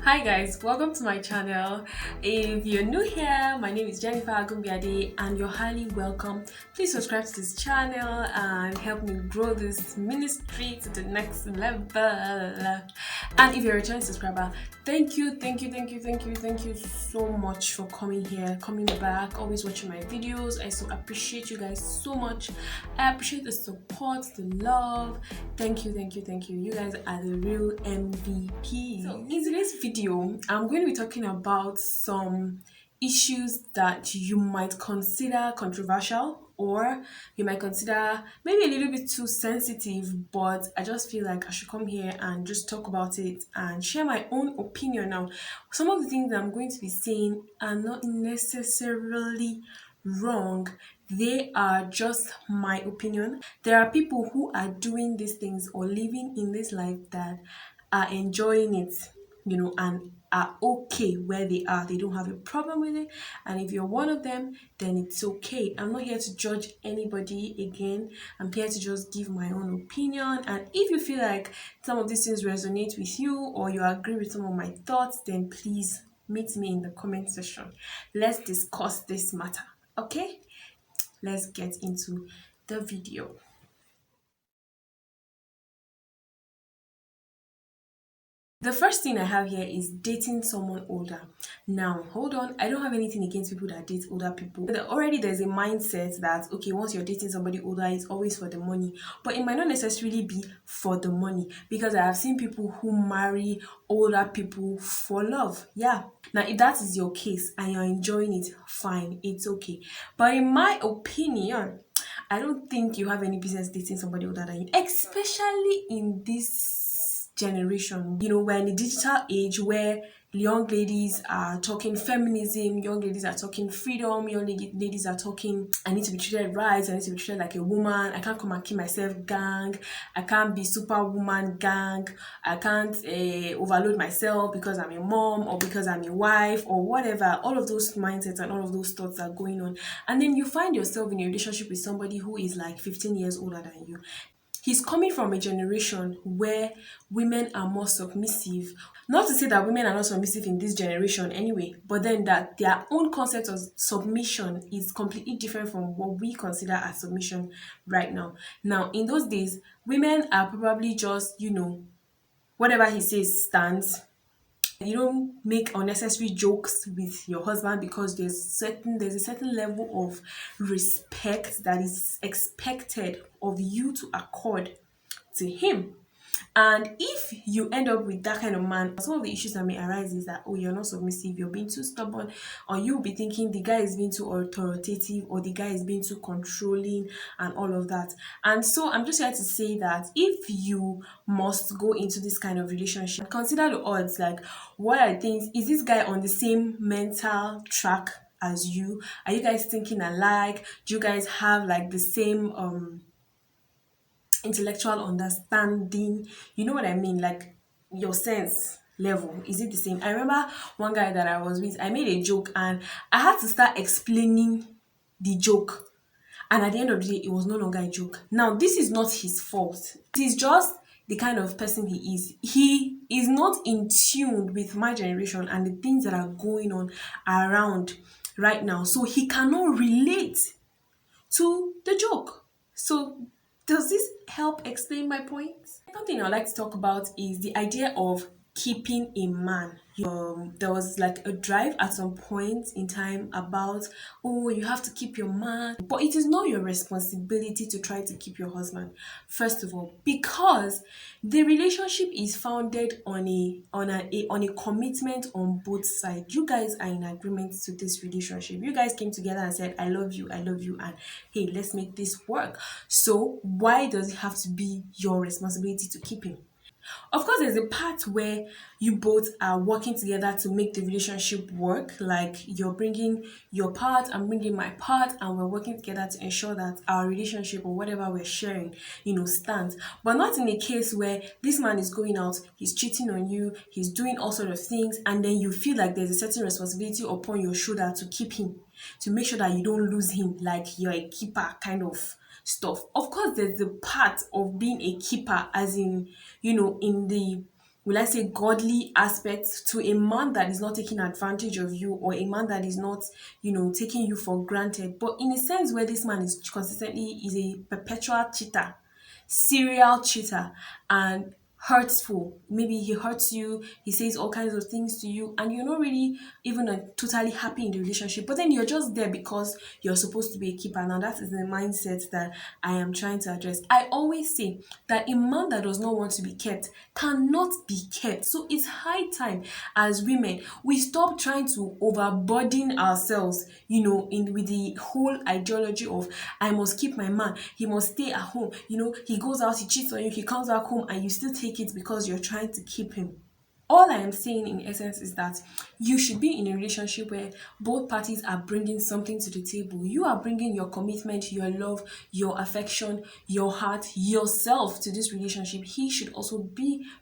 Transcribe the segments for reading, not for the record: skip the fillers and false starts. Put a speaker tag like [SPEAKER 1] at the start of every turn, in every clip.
[SPEAKER 1] Hi guys, welcome to my channel. If you're new here, my name is Jennifer AGUNBIADE and you're highly welcome. Please subscribe to this channel and help me grow this ministry to the next level. And if you're a returning subscriber, thank you so much for coming here, coming back, always watching my videos. I so appreciate you guys so much. I appreciate the support, the love. Thank you. You guys are the real MVP. So in today's video, I'm going to be talking about some issues that you might consider controversial or you might consider maybe a little bit too sensitive, but I just feel like I should come here and just talk about it and share my own opinion. Now, some of the things that I'm going to be saying are not necessarily wrong, they are just my opinion. There are people who are doing these things or living in this life that are enjoying it, and are okay where they are. They don't have a problem with it. And if you're one of them, then it's okay. I'm not here to judge anybody again. I'm here to just give my own opinion. And if you feel like some of these things resonate with you or you agree with some of my thoughts, then please meet me in the comment section. Let's discuss this matter. Okay? Let's get into the video. The first thing I have here is dating someone older. Now, hold on, I don't have anything against people that date older people. Already there's a mindset that, okay, once you're dating somebody older, it's always for the money. But it might not necessarily be for the money, because I have seen people who marry older people for love. Yeah. Now, if that is your case and you're enjoying it, fine, it's okay. But in my opinion, I don't think you have any business dating somebody older than you, especially in this generation. We're in a digital age where young ladies are talking feminism, young ladies are talking freedom, young ladies are talking, I need to be treated right, I need to be treated like a woman, I can't come and kill myself gang, I can't be superwoman gang, I can't overload myself because I'm a mom or because I'm a wife or whatever. All of those mindsets and all of those thoughts are going on. And then you find yourself in a relationship with somebody who is like 15 years older than you. He's coming from a generation where women are more submissive. Not to say that women are not submissive in this generation anyway, but then that their own concept of submission is completely different from what we consider as submission right now. Now, in those days, women are probably just, whatever he says stands. You don't make unnecessary jokes with your husband because there's a certain level of respect that is expected of you to accord to him. And if you end up with that kind of man, some of the issues that may arise is that, oh, you're not submissive, you're being too stubborn, or you'll be thinking the guy is being too authoritative, or the guy is being too controlling, and all of that. And so I'm just here to say that if you must go into this kind of relationship, consider the odds. Like, what are things? Is this guy on the same mental track as you? Are you guys thinking alike? Do you guys have like the same intellectual understanding? You know what I mean? Like, your sense level, is it the same? I remember one guy that I was with, I made a joke and I had to start explaining the joke, and at the end of the day it was no longer a joke. Now, this is not his fault, it is just the kind of person he is not in tune with my generation and the things that are going on around right now, so he cannot relate to the joke. So, does this help explain my point? Something I'd like to talk about is the idea of keeping a man. There was like a drive at some point in time about, oh, you have to keep your man, but it is not your responsibility to try to keep your husband. First of all, because the relationship is founded on a commitment on both sides. You guys are in agreement to this relationship. You guys came together and said, I love you, and hey, let's make this work. So why does it have to be your responsibility to keep him? Of course, there's a part where you both are working together to make the relationship work. Like, you're bringing your part, I'm bringing my part, and we're working together to ensure that our relationship or whatever we're sharing, stands. But not in a case where this man is going out, he's cheating on you, he's doing all sort of things, and then you feel like there's a certain responsibility upon your shoulder to keep him, to make sure that you don't lose him, like you're a keeper kind of stuff. Of course, there's the part of being a keeper, as in, in the will I say, godly aspect to a man that is not taking advantage of you, or a man that is not, taking you for granted. But in a sense where this man is consistently is a perpetual cheater, serial cheater, and hurtful. Maybe he hurts you, he says all kinds of things to you, and you're not really even totally happy in the relationship. But then you're just there because you're supposed to be a keeper. Now that is the mindset that I am trying to address. I always say that a man that does not want to be kept cannot be kept. So it's high time as women we stop trying to overburden ourselves, in with the whole ideology of I must keep my man, he must stay at home, he goes out, he cheats on you, he comes back home, and you still take it because you're trying to keep him. All I am saying in essence is that you should be in a relationship where both parties are bringing something to the table. You are bringing your commitment, your love, your affection, your heart, yourself to this relationship. He should also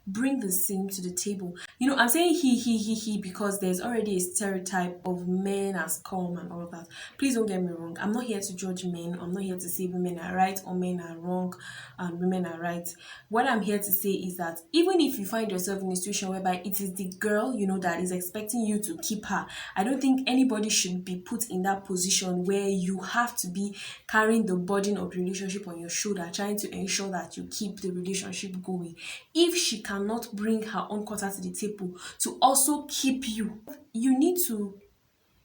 [SPEAKER 1] bring the same to the table. I'm saying he because there's already a stereotype of men as calm and all of that. Please don't get me wrong. I'm not here to judge men. I'm not here to say women are right or men are wrong and women are right. What I'm here to say is that even if you find yourself in a situation whereby it is the girl, that is expecting you to keep her, I don't think anybody should be put in that position where you have to be carrying the burden of the relationship on your shoulder, trying to ensure that you keep the relationship going. If she cannot bring her own quarter to the table to also keep you, you need to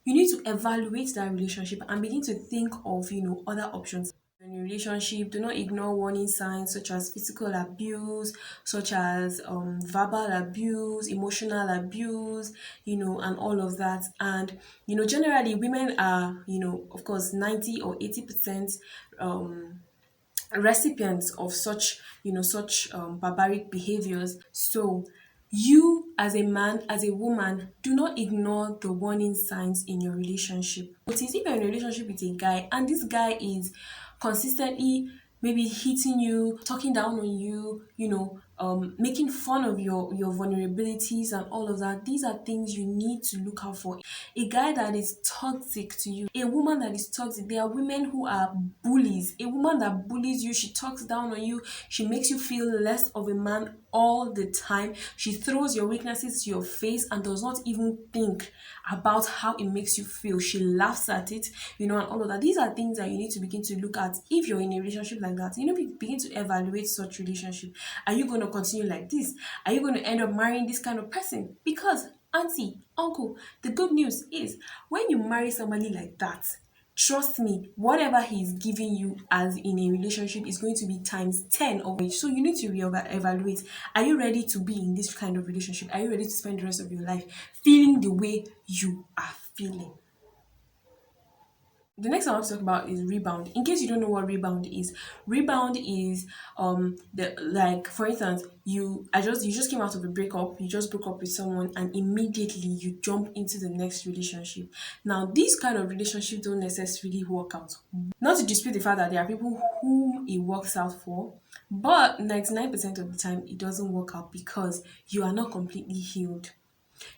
[SPEAKER 1] evaluate that relationship and begin to think of other options in a relationship. Do not ignore warning signs such as physical abuse, such as verbal abuse, emotional abuse, and all of that. And generally women are, of course, 90 or 80% recipients of such barbaric behaviors. So you as a man, as a woman, do not ignore the warning signs in your relationship. Notice if you're in a relationship with a guy and this guy is consistently maybe hitting you, talking down on you, making fun of your vulnerabilities and all of that. These are things you need to look out for. A guy that is toxic to you, a woman that is toxic. There are women who are bullies. A woman that bullies you, she talks down on you, she makes you feel less of a man all the time. She throws your weaknesses to your face and does not even think about how it makes you feel. She laughs at it, and all of that. These are things that you need to begin to look at if you're in a relationship like that. Begin to evaluate such relationship. Are you going to continue like this? Are you going to end up marrying this kind of person? Because auntie, uncle, the good news is when you marry somebody like that, trust me, whatever he's giving you as in a relationship is going to be times 10 of it. So you need to evaluate. Are you ready to be in this kind of relationship? Are you ready to spend the rest of your life feeling the way you are feeling? The next I want to talk about is rebound. In case you don't know what rebound is the, like, for instance, you just came out of a breakup, you just broke up with someone, and immediately you jump into the next relationship. Now these kind of relationships don't necessarily work out. Not to dispute the fact that there are people whom it works out for, but 99% of the time it doesn't work out because you are not completely healed.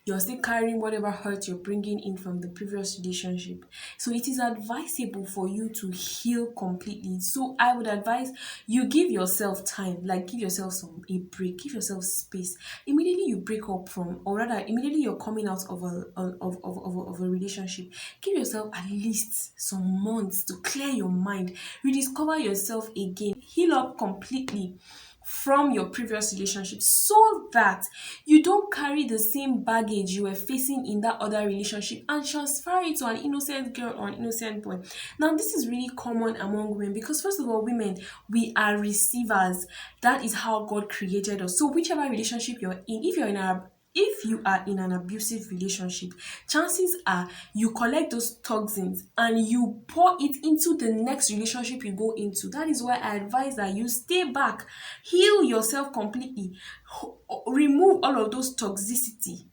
[SPEAKER 1] You're still carrying whatever hurt you're bringing in from the previous relationship. So it is advisable for you to heal completely. So I would advise you give yourself time, like give yourself a break, give yourself space. Immediately you break up from, or rather, immediately you're coming out of a relationship, give yourself at least some months to clear your mind, rediscover yourself again, heal up completely from your previous relationship so that you don't carry the same baggage you were facing in that other relationship and transfer it to an innocent girl or an innocent boy. Now, this is really common among women because, first of all, women, we are receivers. That is how God created us. So, whichever relationship you're in, if you are in an abusive relationship, chances are you collect those toxins and you pour it into the next relationship you go into. That is why I advise that you stay back, heal yourself completely, remove all of those toxicity.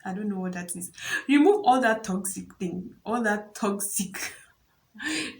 [SPEAKER 1] I don't know what that is. Remove all that toxic thing, all that toxic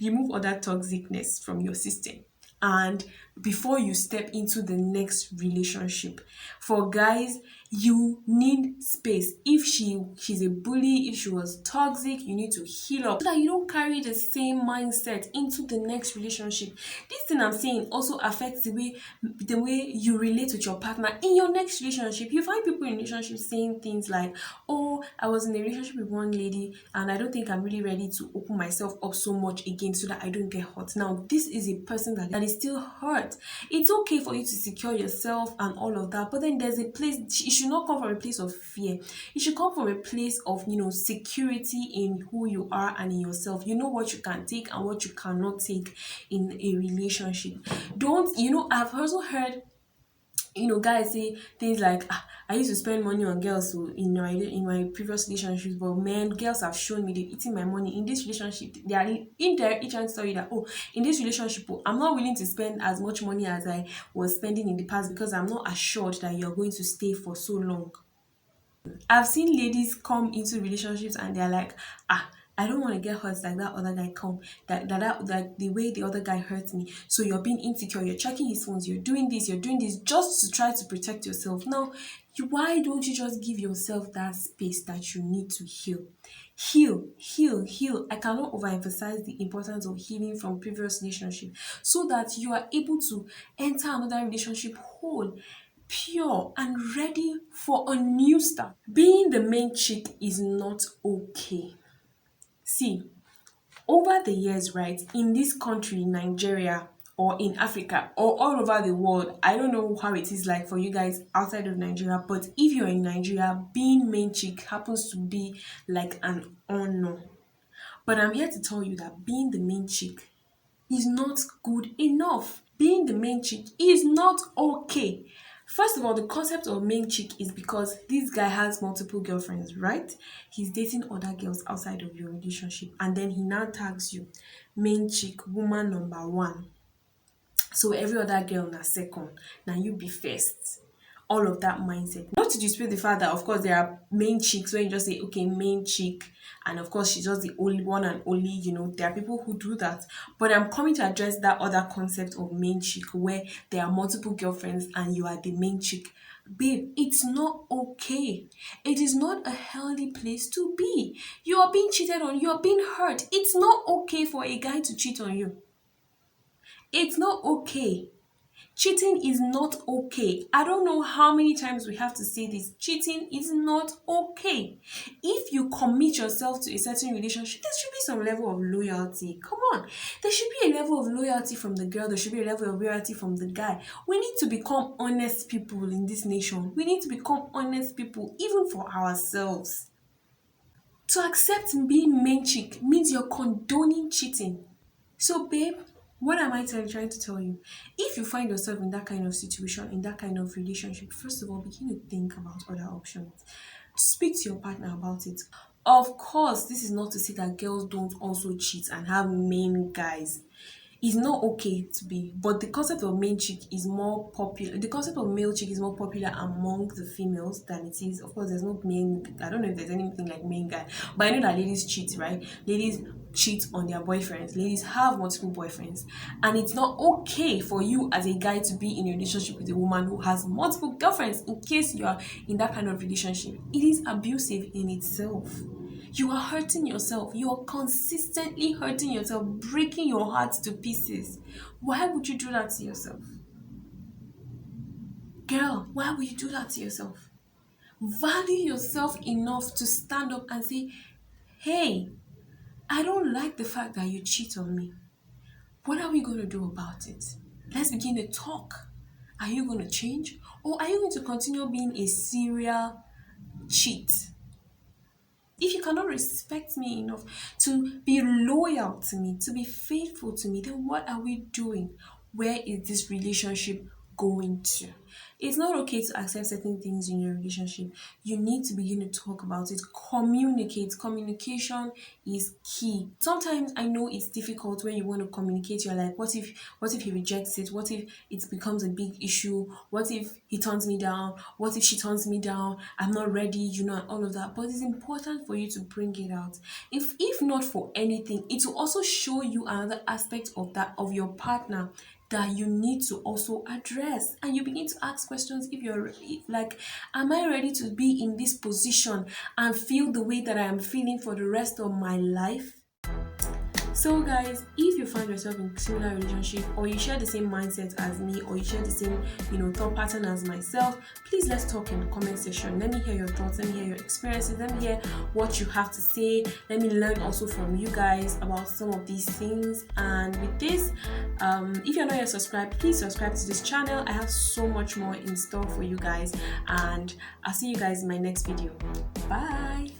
[SPEAKER 1] remove all that toxicness from your system and before you step into the next relationship. For guys, you need space. If she's a bully, if she was toxic, you need to heal up so that you don't carry the same mindset into the next relationship. This thing I'm saying also affects the way you relate with your partner in your next relationship. You find people in relationships saying things like, "Oh, I was in a relationship with one lady and I don't think I'm really ready to open myself up so much again so that I don't get hurt." Now, this is a person that is still hurt. It's okay for you to secure yourself and all of that, but then there's a place, it should not come from a place of fear. It should come from a place of, security in who you are and in yourself. You know what you can take and what you cannot take in a relationship. Don't, I've also heard guys say things like, I used to spend money on girls so in my previous relationships, but man, girls have shown me they've eaten my money. In this relationship, they are indirectly trying to tell you that, oh, in this relationship, oh, I'm not willing to spend as much money as I was spending in the past because I'm not assured that you're going to stay for so long. I've seen ladies come into relationships and they're like, I don't want to get hurt like that other guy come that the way the other guy hurt me. So you're being insecure, you're checking his phones, you're doing this just to try to protect yourself. Now, why don't you just give yourself that space that you need to heal? Heal, heal, heal. I cannot overemphasize the importance of healing from previous relationship so that you are able to enter another relationship whole, pure, and ready for a new start. Being the main chick is not okay. See, over the years, right, in this country, Nigeria, or in Africa, or all over the world, I don't know how it is like for you guys outside of Nigeria, but if you're in Nigeria, being main chick happens to be like an honor. But I'm here to tell you that being the main chick is not good enough. Being the main chick is not okay. First of all, the concept of main chick is because this guy has multiple girlfriends, right? He's dating other girls outside of your relationship, and then he now tags you main chick, woman number one. So every other girl na second, now you be first. All of that mindset. Not to dispute the fact that of course there are main chicks when you just say, okay, main chick, and of course she's just the only one and only, there are people who do that. But I'm coming to address that other concept of main chick where there are multiple girlfriends and you are the main chick. Babe, it's not okay. It is not a healthy place to be. You are being cheated on, you are being hurt. It's not okay for a guy to cheat on you. It's not okay. Cheating is not okay. I don't know how many times we have to say this. Cheating is not okay. If you commit yourself to a certain relationship, there should be some level of loyalty. Come on. There should be a level of loyalty from the girl. There should be a level of loyalty from the guy. We need to become honest people in this nation. We need to become honest people, even for ourselves. To accept being main chick means you're condoning cheating. So, babe, what am I trying to tell you? If you find yourself in that kind of situation, in that kind of relationship, first of all, begin to think about other options. Speak to your partner about it. Of course, this is not to say that girls don't also cheat and have main guys. It's not okay to be, but the concept of main chick is more popular. The concept of male chick is more popular among the females than it is. Of course, there's no main. I don't know if there's anything like main guy, but I know that ladies cheat, right? Ladies cheat on their boyfriends. Ladies have multiple boyfriends, and it's not okay for you as a guy to be in a relationship with a woman who has multiple girlfriends. In case you are in that kind of relationship, it is abusive in itself. You are hurting yourself. You are consistently hurting yourself, breaking your heart to pieces. Why would you do that to yourself? Girl, why would you do that to yourself? Value yourself enough to stand up and say, hey, I don't like the fact that you cheat on me. What are we going to do about it? Let's begin to talk. Are you going to change? Or are you going to continue being a serial cheat? If you cannot respect me enough to be loyal to me, to be faithful to me, then what are we doing? Where is this relationship going to? It's not okay to accept certain things in your relationship. You need to begin to talk about it. Communicate. Communication is key. Sometimes I know it's difficult when you want to communicate. You're like, what if he rejects it? What if it becomes a big issue? What if he turns me down? What if she turns me down? I'm not ready, and all of that. But it's important for you to bring it out. If not for anything, it will also show you another aspect of that of your partner that you need to also address, and you begin to ask questions. Like, am I ready to be in this position and feel the way that I am feeling for the rest of my life? So guys, if you find yourself in similar relationship, or you share the same mindset as me, or you share the same, thought pattern as myself, please let's talk in the comment section. Let me hear your thoughts, let me hear your experiences, let me hear what you have to say. Let me learn also from you guys about some of these things. And with this, if you're not yet subscribed, please subscribe to this channel. I have so much more in store for you guys, and I'll see you guys in my next video. Bye.